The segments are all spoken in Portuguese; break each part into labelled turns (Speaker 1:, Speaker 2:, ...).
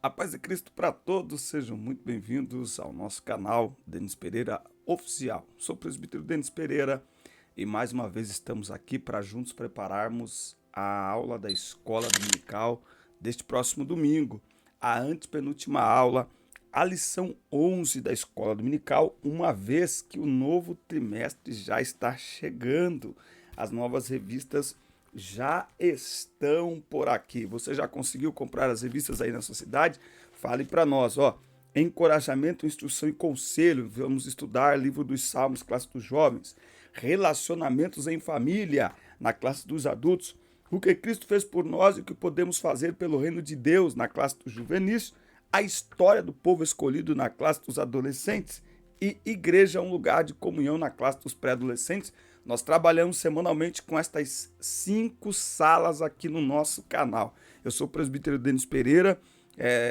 Speaker 1: A paz de Cristo para todos, sejam muito bem-vindos ao nosso canal Denis Pereira Oficial. Sou o presbítero Denis Pereira e mais uma vez estamos aqui para juntos prepararmos a aula da escola dominical deste próximo domingo, a antepenúltima aula, a lição 11 da escola dominical, uma vez que o novo trimestre já está chegando. As novas revistas já estão por aqui. Você já conseguiu comprar as revistas aí na sua cidade? Fale para nós, ó. Encorajamento, instrução e conselho. Vamos estudar livro dos Salmos, classe dos jovens. Relacionamentos em família, na classe dos adultos. O que Cristo fez por nós e o que podemos fazer pelo reino de Deus, na classe dos juvenis. A história do povo escolhido, na classe dos adolescentes. E igreja é um lugar de comunhão, na classe dos pré-adolescentes. Nós trabalhamos semanalmente com estas 5 salas aqui no nosso canal. Eu sou o presbítero Denis Pereira,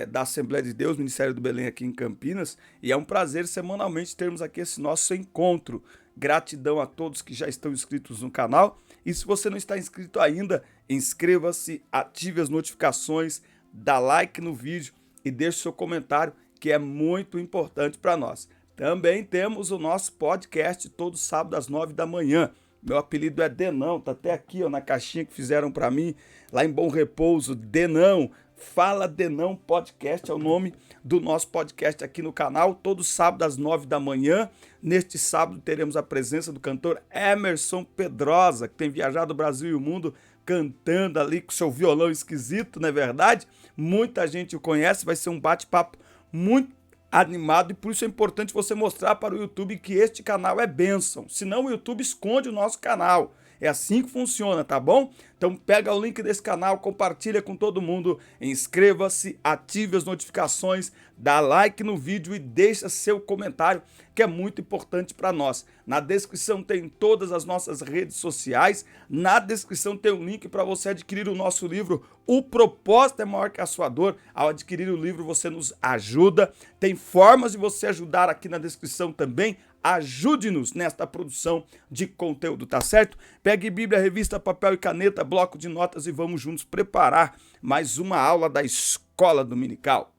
Speaker 1: da Assembleia de Deus, Ministério do Belém aqui em Campinas, e é um prazer semanalmente termos aqui esse nosso encontro. Gratidão a todos que já estão inscritos no canal, e se você não está inscrito ainda, inscreva-se, ative as notificações, dá like no vídeo e deixe seu comentário, que é muito importante para nós. Também temos o nosso podcast todo sábado às 9 da manhã. Meu apelido é Denão, tá até aqui ó, na caixinha que fizeram para mim, lá em Bom Repouso, Denão. Fala Denão Podcast é o nome do nosso podcast aqui no canal, todo sábado às 9 da manhã. Neste sábado teremos a presença do cantor Emerson Pedrosa, que tem viajado o Brasil e o mundo cantando ali com seu violão esquisito, não é verdade? Muita gente o conhece, vai ser um bate-papo muito animado, e por isso é importante você mostrar para o YouTube que este canal é bênção, senão o YouTube esconde o nosso canal. É assim que funciona, tá bom? Então pega o link desse canal, compartilha com todo mundo, inscreva-se, ative as notificações, dá like no vídeo e deixa seu comentário, que é muito importante para nós. Na descrição tem todas as nossas redes sociais, na descrição tem um link para você adquirir o nosso livro O Propósito é Maior que a Sua Dor. Ao adquirir o livro você nos ajuda, tem formas de você ajudar aqui na descrição também. Ajude-nos nesta produção de conteúdo, tá certo? Pegue Bíblia, revista, papel e caneta, bloco de notas e vamos juntos preparar mais uma aula da escola dominical.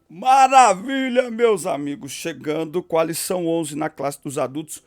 Speaker 1: Maravilha, meus amigos, chegando com a lição 11 na classe dos adultos,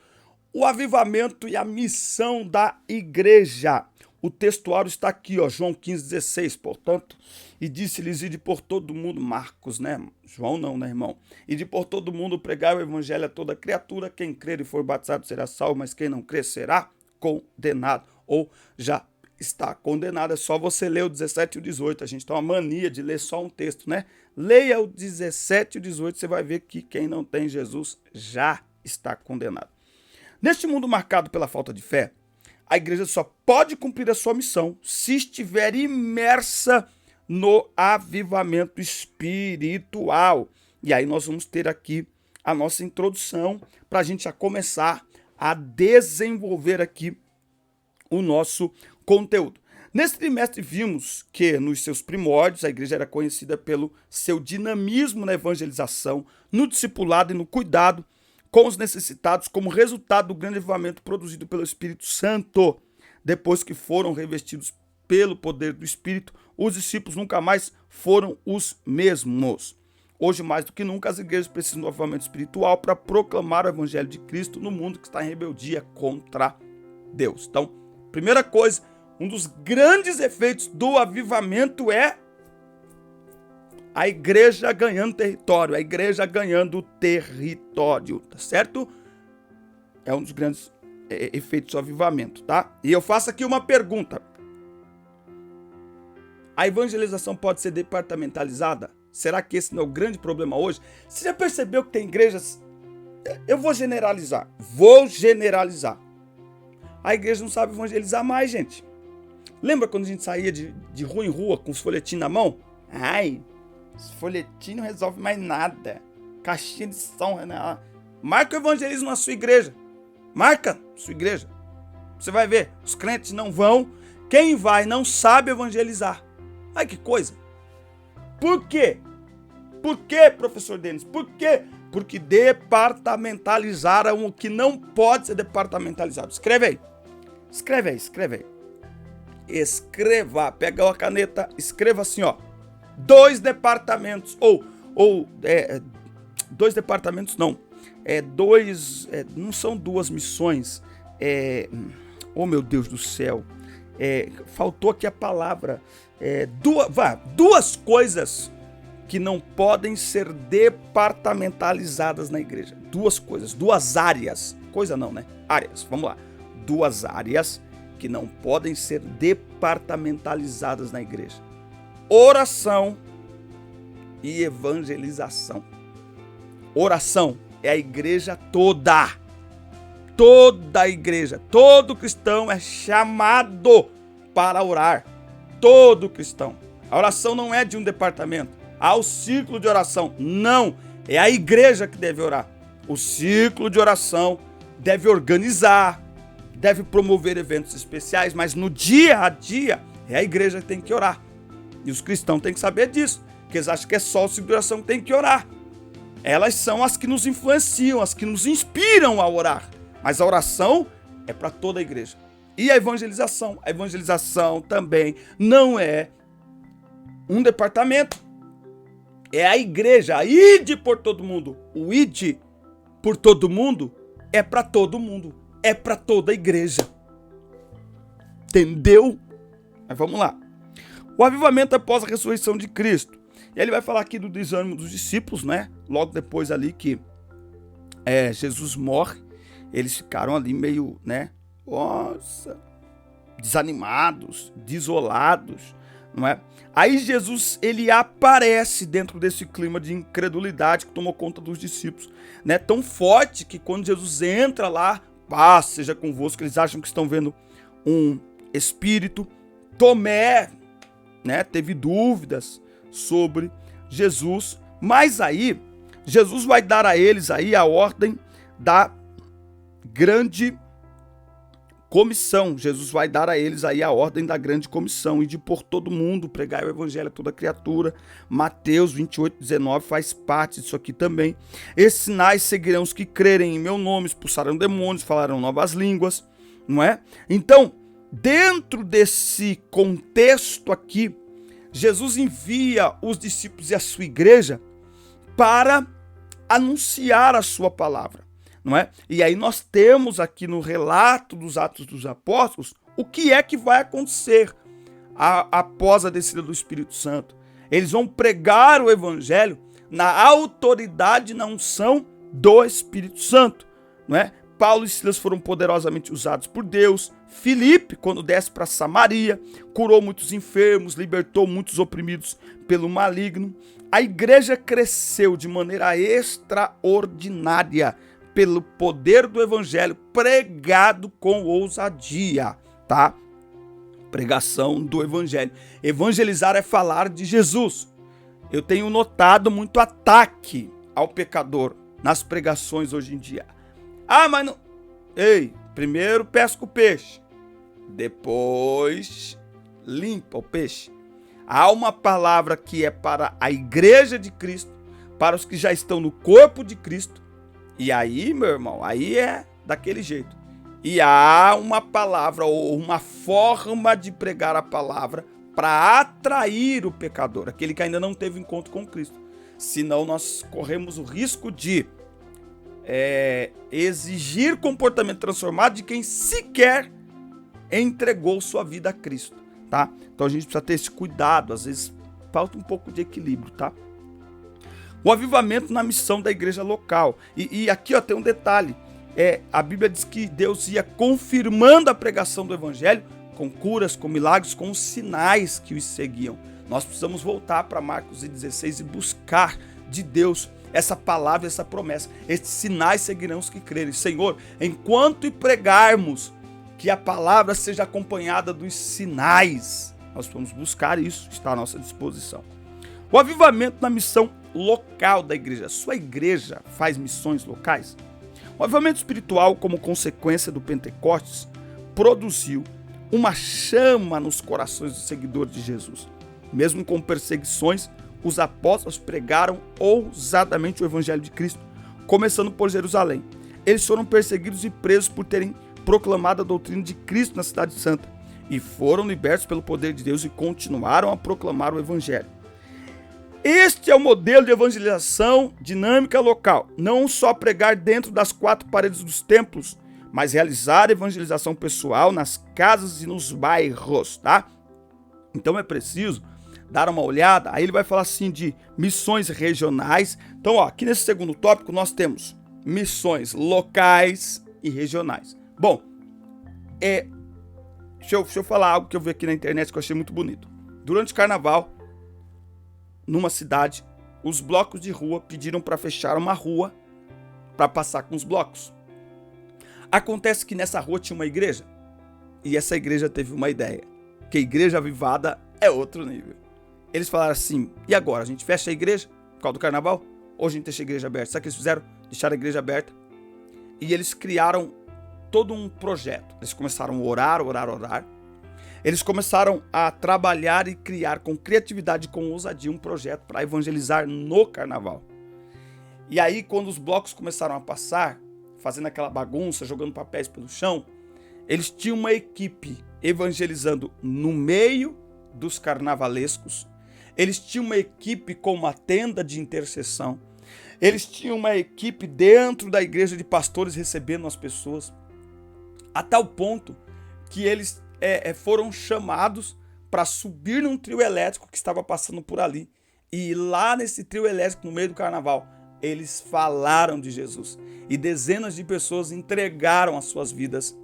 Speaker 1: o avivamento e a missão da igreja. O textuário está aqui, ó, João 15,16, portanto, e disse-lhes, ide por todo mundo, Marcos, né? João não, né, irmão? Ide por todo mundo, pregar o evangelho a toda criatura, quem crer e for batizado será salvo, mas quem não crer será condenado, ou já está condenado. É só você ler o 17 e o 18, a gente tem uma mania de ler só um texto, né? Leia o 17 e o 18, você vai ver que quem não tem Jesus já está condenado. Neste mundo marcado pela falta de fé, a igreja só pode cumprir a sua missão se estiver imersa no avivamento espiritual. E aí nós vamos ter aqui a nossa introdução para a gente já começar a desenvolver aqui o nosso conteúdo. Nesse trimestre vimos que nos seus primórdios a igreja era conhecida pelo seu dinamismo na evangelização, no discipulado e no cuidado com os necessitados, como resultado do grande avivamento produzido pelo Espírito Santo. Depois que foram revestidos pelo poder do Espírito, os discípulos nunca mais foram os mesmos. Hoje, mais do que nunca, as igrejas precisam do avivamento espiritual para proclamar o evangelho de Cristo no mundo que está em rebeldia contra Deus. Então, primeira coisa, um dos grandes efeitos do avivamento é a igreja ganhando território, tá certo? É um dos grandes efeitos do avivamento, tá? E eu faço aqui uma pergunta. A evangelização pode ser departamentalizada? Será que esse não é o grande problema hoje? Você já percebeu que tem igrejas... Eu vou generalizar. A igreja não sabe evangelizar mais, gente. Lembra quando a gente saía de rua em rua com os folhetins na mão? Ai, esse folhetim não resolve mais nada. Caixinha de som. Marca o evangelismo na sua igreja. Marca sua igreja. Você vai ver, os crentes não vão. Quem vai não sabe evangelizar. Ai, que coisa. Por quê? Por quê, professor Denis? Por quê? Porque departamentalizaram o que não pode ser departamentalizado. Escreve aí. Escreva, pega a caneta, escreva assim, ó. dois departamentos, dois departamentos não, não são duas missões, oh meu Deus do céu, faltou aqui a palavra, duas coisas que não podem ser departamentalizadas na igreja, duas coisas, duas áreas, coisa não, né? Áreas, vamos lá, duas áreas que não podem ser departamentalizadas na igreja: oração e evangelização. Oração é a igreja toda. Toda a igreja, todo cristão é chamado para orar. Todo cristão. A oração não é de um departamento. Há o círculo de oração. Não, é a igreja que deve orar. O círculo de oração deve organizar, deve promover eventos especiais, mas no dia a dia é a igreja que tem que orar. E os cristãos têm que saber disso, porque eles acham que é só o círculo de oração que tem que orar. Elas são as que nos influenciam, as que nos inspiram a orar. Mas a oração é para toda a igreja. E a evangelização também não é um departamento. É a igreja, a ide por todo mundo. O ide por todo mundo é para todo mundo, é para toda a igreja. Entendeu? Mas vamos lá. O avivamento após a ressurreição de Cristo. E ele vai falar aqui do desânimo dos discípulos, né? Logo depois ali que Jesus morre, eles ficaram ali meio, né? Nossa, desanimados, desolados, não é? Aí Jesus, ele aparece dentro desse clima de incredulidade que tomou conta dos discípulos, né? Tão forte que quando Jesus entra lá, paz seja convosco, eles acham que estão vendo um espírito. Tomé, né? Teve dúvidas sobre Jesus, mas aí Jesus vai dar a eles aí a ordem da grande comissão. Jesus vai dar a eles aí a ordem da grande comissão e de por todo mundo pregar o evangelho a toda criatura. Mateus 28:19 faz parte disso aqui também. Esses sinais seguirão os que crerem em meu nome, expulsarão demônios, falarão novas línguas, não é? Então, dentro desse contexto aqui, Jesus envia os discípulos e a sua igreja para anunciar a sua palavra, não é? E aí nós temos aqui no relato dos Atos dos Apóstolos o que é que vai acontecer após a descida do Espírito Santo. Eles vão pregar o evangelho na autoridade e na unção do Espírito Santo, não é? Paulo e Silas foram poderosamente usados por Deus. Filipe, quando desce para Samaria, curou muitos enfermos, libertou muitos oprimidos pelo maligno. A igreja cresceu de maneira extraordinária pelo poder do evangelho pregado com ousadia, tá? Pregação do evangelho. Evangelizar é falar de Jesus. Eu tenho notado muito ataque ao pecador nas pregações hoje em dia. Ah, mas não... Ei, primeiro pesca o peixe, depois limpa o peixe. Há uma palavra que é para a igreja de Cristo, para os que já estão no corpo de Cristo. E aí, meu irmão, aí é daquele jeito. E há uma palavra ou uma forma de pregar a palavra para atrair o pecador, aquele que ainda não teve encontro com Cristo. Senão nós corremos o risco de exigir comportamento transformado de quem sequer entregou sua vida a Cristo, tá? Então a gente precisa ter esse cuidado, às vezes falta um pouco de equilíbrio, tá? O avivamento na missão da igreja local. E aqui, ó, tem um detalhe. A Bíblia diz que Deus ia confirmando a pregação do evangelho com curas, com milagres, com os sinais que os seguiam. Nós precisamos voltar para Marcos 16 e buscar de Deus essa palavra, essa promessa. Estes sinais seguirão os que crerem. Senhor, enquanto pregarmos, que a palavra seja acompanhada dos sinais. Nós vamos buscar isso, está à nossa disposição. O avivamento na missão local da igreja. Sua igreja faz missões locais? O avivamento espiritual, como consequência do Pentecostes, produziu uma chama nos corações dos seguidores de Jesus. Mesmo com perseguições, os apóstolos pregaram ousadamente o evangelho de Cristo, começando por Jerusalém. Eles foram perseguidos e presos por terem proclamado a doutrina de Cristo na cidade santa e foram libertos pelo poder de Deus e continuaram a proclamar o evangelho. Este é o modelo de evangelização dinâmica local. Não só pregar dentro das 4 paredes dos templos, mas realizar evangelização pessoal nas casas e nos bairros, tá? Então é preciso dar uma olhada. Aí ele vai falar assim de missões regionais. Então, ó, aqui nesse segundo tópico nós temos missões locais e regionais. Bom, deixa eu falar algo que eu vi aqui na internet que eu achei muito bonito. Durante o carnaval, numa cidade, os blocos de rua pediram para fechar uma rua para passar com os blocos. Acontece que nessa rua tinha uma igreja, e essa igreja teve uma ideia, que a igreja avivada é outro nível. Eles falaram assim, e agora? A gente fecha a igreja por causa do carnaval? Ou a gente deixa a igreja aberta? Sabe o que eles fizeram? Deixaram a igreja aberta. E eles criaram todo um projeto. Eles começaram a orar. Eles começaram a trabalhar e criar com criatividade e com ousadia um projeto para evangelizar no carnaval. E aí, quando os blocos começaram a passar, fazendo aquela bagunça, jogando papéis pelo chão, eles tinham uma equipe evangelizando no meio dos carnavalescos. Eles tinham uma equipe com uma tenda de intercessão. Eles tinham uma equipe dentro da igreja de pastores recebendo as pessoas. A tal ponto que eles foram chamados para subir num trio elétrico que estava passando por ali. E lá nesse trio elétrico, no meio do carnaval, eles falaram de Jesus. E dezenas de pessoas entregaram as suas vidas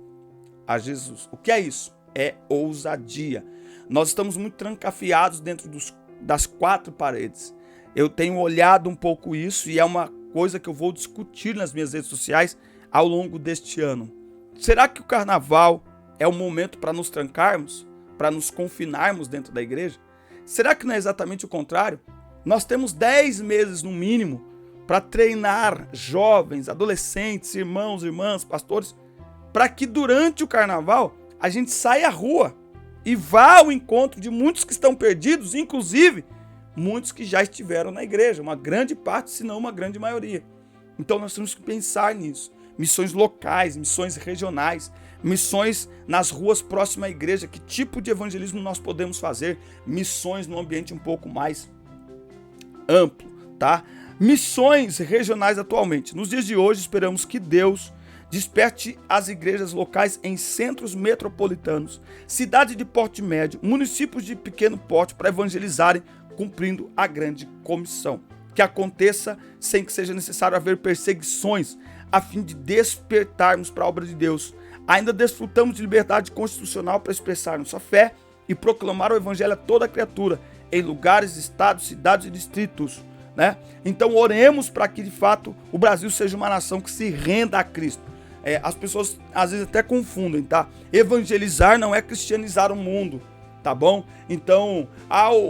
Speaker 1: a Jesus. O que é isso? É ousadia. Nós estamos muito trancafiados dentro das 4 paredes. Eu tenho olhado um pouco isso e é uma coisa que eu vou discutir nas minhas redes sociais ao longo deste ano. Será que o carnaval é o momento para nos trancarmos? Para nos confinarmos dentro da igreja? Será que não é exatamente o contrário? Nós temos 10 meses no mínimo para treinar jovens, adolescentes, irmãos, irmãs, pastores, para que durante o carnaval a gente saia à rua e vá ao encontro de muitos que estão perdidos, inclusive muitos que já estiveram na igreja, uma grande parte, se não uma grande maioria. Então nós temos que pensar nisso. Missões locais, missões regionais, missões nas ruas próximas à igreja. Que tipo de evangelismo nós podemos fazer? Missões num ambiente um pouco mais amplo, tá? Missões regionais atualmente. Nos dias de hoje, esperamos que Deus desperte as igrejas locais em centros metropolitanos, cidades de porte médio, municípios de pequeno porte para evangelizarem, cumprindo a grande comissão. Que aconteça sem que seja necessário haver perseguições, a fim de despertarmos para a obra de Deus. Ainda desfrutamos de liberdade constitucional para expressar nossa fé e proclamar o evangelho a toda criatura, em lugares, estados, cidades e distritos, né? Então oremos para que de fato o Brasil seja uma nação que se renda a Cristo. As pessoas às vezes até confundem, tá? Evangelizar não é cristianizar o mundo, tá bom? Então,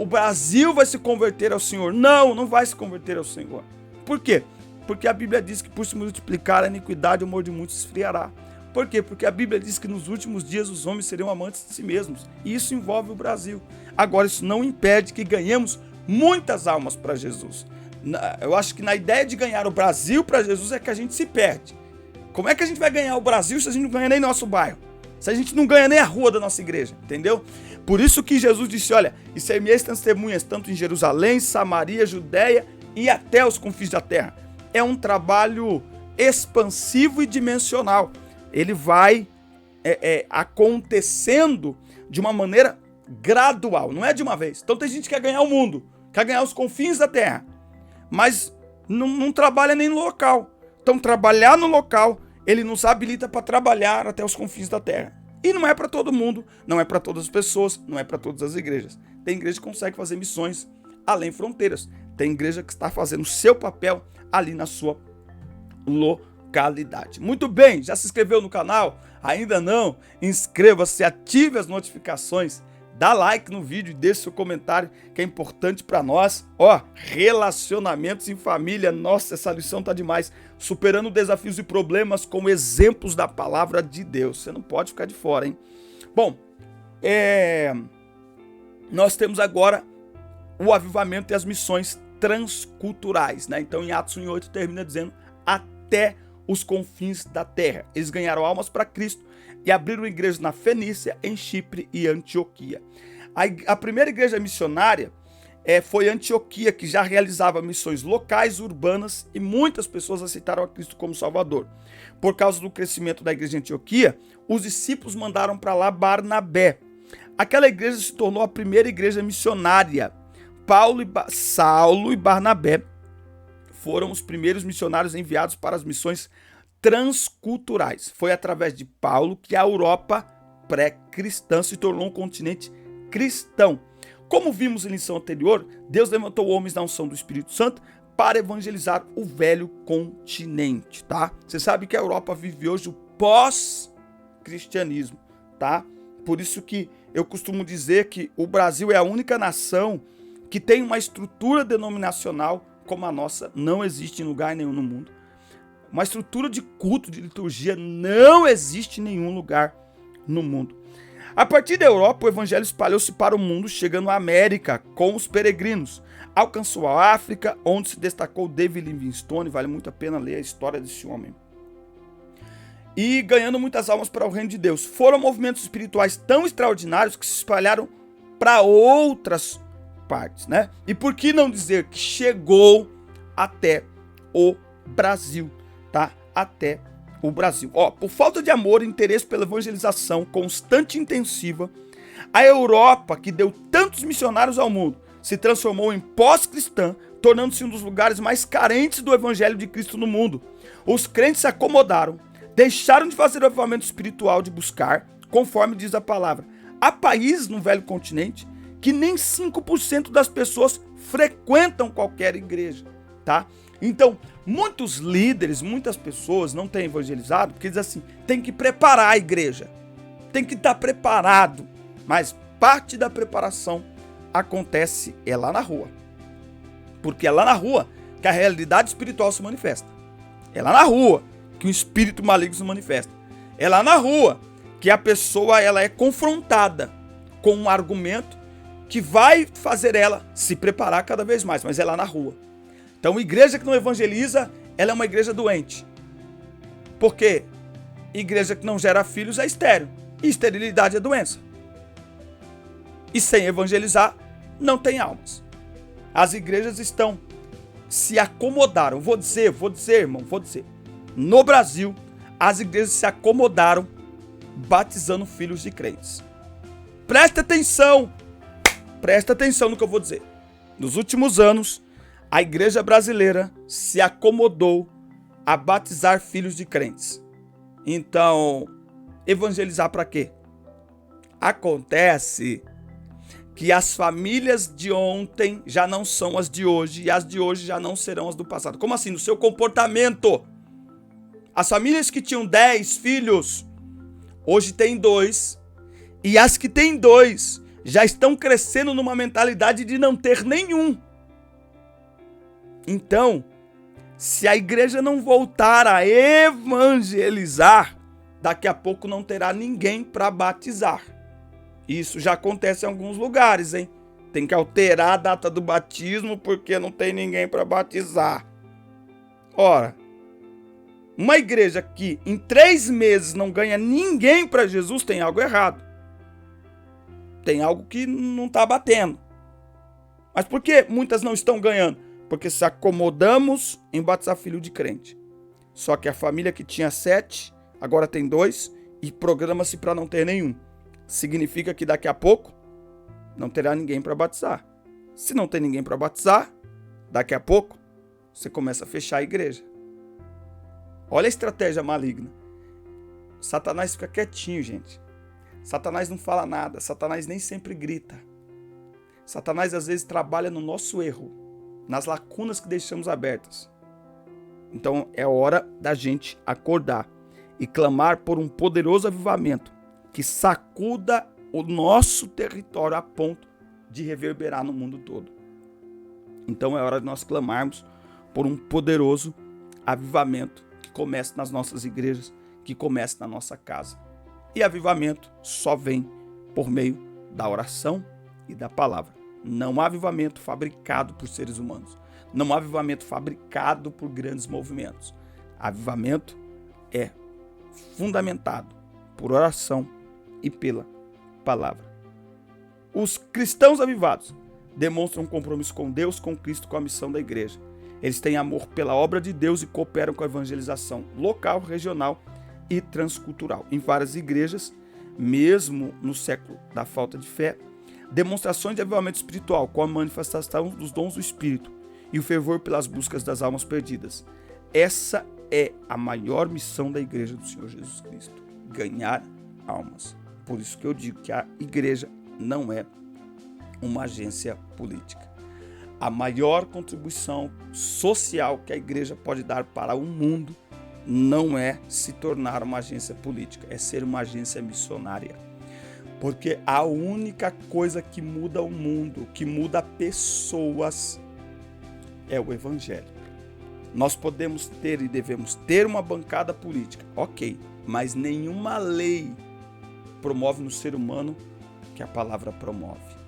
Speaker 1: o Brasil vai se converter ao Senhor. Não, não vai se converter ao Senhor. Por quê? Porque a Bíblia diz que por se multiplicar a iniquidade, o amor de muitos esfriará. Por quê? Porque a Bíblia diz que nos últimos dias os homens seriam amantes de si mesmos. E isso envolve o Brasil. Agora, isso não impede que ganhemos muitas almas para Jesus. Eu acho que na ideia de ganhar o Brasil para Jesus é que a gente se perde. Como é que a gente vai ganhar o Brasil se a gente não ganha nem nosso bairro? Se a gente não ganha nem a rua da nossa igreja, entendeu? Por isso que Jesus disse, olha, e ser-me-eis testemunhas tanto em Jerusalém, Samaria, Judeia e até os confins da terra. É um trabalho expansivo e dimensional. Ele vai acontecendo de uma maneira gradual, não é de uma vez. Então tem gente que quer ganhar o mundo, quer ganhar os confins da terra, mas não trabalha nem no local. Então trabalhar no local, ele nos habilita para trabalhar até os confins da terra. E não é para todo mundo, não é para todas as pessoas, não é para todas as igrejas. Tem igreja que consegue fazer missões além fronteiras. Tem igreja que está fazendo o seu papel ali na sua localidade. Muito bem, já se inscreveu no canal? Ainda não? Inscreva-se, ative as notificações, dá like no vídeo e deixe seu comentário que é importante para nós. Relacionamentos em família, nossa, essa lição tá demais. Superando desafios e problemas com exemplos da palavra de Deus. Você não pode ficar de fora, hein? Bom, nós temos agora o avivamento e as missões transculturais, né? Então em Atos 1:8 termina dizendo até os confins da terra. Eles ganharam almas para Cristo e abriram igrejas na Fenícia, em Chipre e Antioquia. A primeira igreja missionária, foi Antioquia, que já realizava missões locais, urbanas, e muitas pessoas aceitaram a Cristo como Salvador. Por causa do crescimento da igreja de Antioquia, os discípulos mandaram para lá Barnabé. Aquela igreja se tornou a primeira igreja missionária. Saulo e Barnabé foram os primeiros missionários enviados para as missões transculturais. Foi através de Paulo que a Europa pré-cristã se tornou um continente cristão. Como vimos em lição anterior, Deus levantou homens na unção do Espírito Santo para evangelizar o velho continente, tá? Você sabe que a Europa vive hoje o pós-cristianismo, tá? Por isso que eu costumo dizer que o Brasil é a única nação que tem uma estrutura denominacional como a nossa. Não existe em lugar nenhum no mundo. Uma estrutura de culto, de liturgia, não existe em nenhum lugar no mundo. A partir da Europa, o evangelho espalhou-se para o mundo, chegando à América com os peregrinos. Alcançou a África, onde se destacou David Livingstone, vale muito a pena ler a história desse homem. E ganhando muitas almas para o reino de Deus. Foram movimentos espirituais tão extraordinários que se espalharam para outras partes, né? E por que não dizer que chegou até o Brasil, tá? Até o Brasil. Por falta de amor e interesse pela evangelização constante e intensiva, a Europa, que deu tantos missionários ao mundo, se transformou em pós-cristã, tornando-se um dos lugares mais carentes do evangelho de Cristo no mundo. Os crentes se acomodaram, deixaram de fazer o avivamento espiritual de buscar, conforme diz a palavra. Há países no velho continente que nem 5% das pessoas frequentam qualquer igreja, tá? Então, muitos líderes, muitas pessoas não têm evangelizado porque dizem assim, tem que preparar a igreja, tem que estar preparado, mas parte da preparação acontece lá na rua, porque é lá na rua que a realidade espiritual se manifesta, é lá na rua que o espírito maligno se manifesta, é lá na rua que a pessoa ela é confrontada com um argumento que vai fazer ela se preparar cada vez mais, mas é lá na rua. Então, igreja que não evangeliza, ela é uma igreja doente. Por quê? Igreja que não gera filhos é estéril. E esterilidade é doença. E sem evangelizar, não tem almas. As igrejas se acomodaram. Vou dizer, irmão. No Brasil, as igrejas se acomodaram batizando filhos de crentes. Presta atenção no que eu vou dizer. Nos últimos anos, a igreja brasileira se acomodou a batizar filhos de crentes. Então, evangelizar para quê? Acontece que as famílias de ontem já não são as de hoje e as de hoje já não serão as do passado. Como assim? No seu comportamento. As famílias que tinham 10 filhos, hoje tem 2. E as que têm 2 já estão crescendo numa mentalidade de não ter nenhum. Então, se a igreja não voltar a evangelizar, daqui a pouco não terá ninguém para batizar. Isso já acontece em alguns lugares, hein? Tem que alterar a data do batismo porque não tem ninguém para batizar. Ora, uma igreja que em 3 meses não ganha ninguém para Jesus tem algo errado. Tem algo que não está batendo. Mas por que muitas não estão ganhando? Porque se acomodamos em batizar filho de crente. Só que a família que tinha 7, agora tem 2 e programa-se para não ter nenhum. Significa que daqui a pouco não terá ninguém para batizar. Se não tem ninguém para batizar, daqui a pouco você começa a fechar a igreja. Olha a estratégia maligna. Satanás fica quietinho, gente. Satanás não fala nada. Satanás nem sempre grita. Satanás às vezes trabalha no nosso erro, nas lacunas que deixamos abertas. Então é hora da gente acordar e clamar por um poderoso avivamento que sacuda o nosso território a ponto de reverberar no mundo todo. Então é hora de nós clamarmos por um poderoso avivamento que comece nas nossas igrejas, que comece na nossa casa. E avivamento só vem por meio da oração e da palavra. Não há avivamento fabricado por seres humanos. Não há avivamento fabricado por grandes movimentos. Avivamento é fundamentado por oração e pela palavra. Os cristãos avivados demonstram um compromisso com Deus, com Cristo, com a missão da igreja. Eles têm amor pela obra de Deus e cooperam com a evangelização local, regional e transcultural. Em várias igrejas, mesmo no século da falta de fé, demonstrações de avivamento espiritual, com a manifestação dos dons do Espírito e o fervor pelas buscas das almas perdidas. Essa é a maior missão da igreja do Senhor Jesus Cristo, ganhar almas. Por isso que eu digo que a igreja não é uma agência política. A maior contribuição social que a igreja pode dar para o mundo não é se tornar uma agência política, é ser uma agência missionária. Porque a única coisa que muda o mundo, que muda pessoas, é o evangelho. Nós podemos ter e devemos ter uma bancada política, ok, mas nenhuma lei promove no ser humano o que a palavra promove.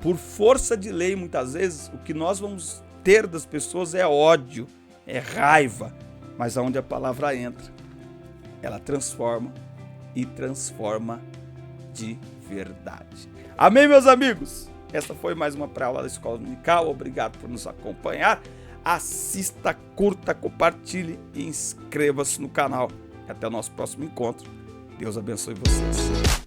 Speaker 1: Por força de lei, muitas vezes, o que nós vamos ter das pessoas é ódio, é raiva, mas aonde a palavra entra, ela transforma e transforma de verdade. Amém, meus amigos? Essa foi mais uma pré-aula da Escola Dominical. Obrigado por nos acompanhar. Assista, curta, compartilhe e inscreva-se no canal. Até o nosso próximo encontro. Deus abençoe vocês.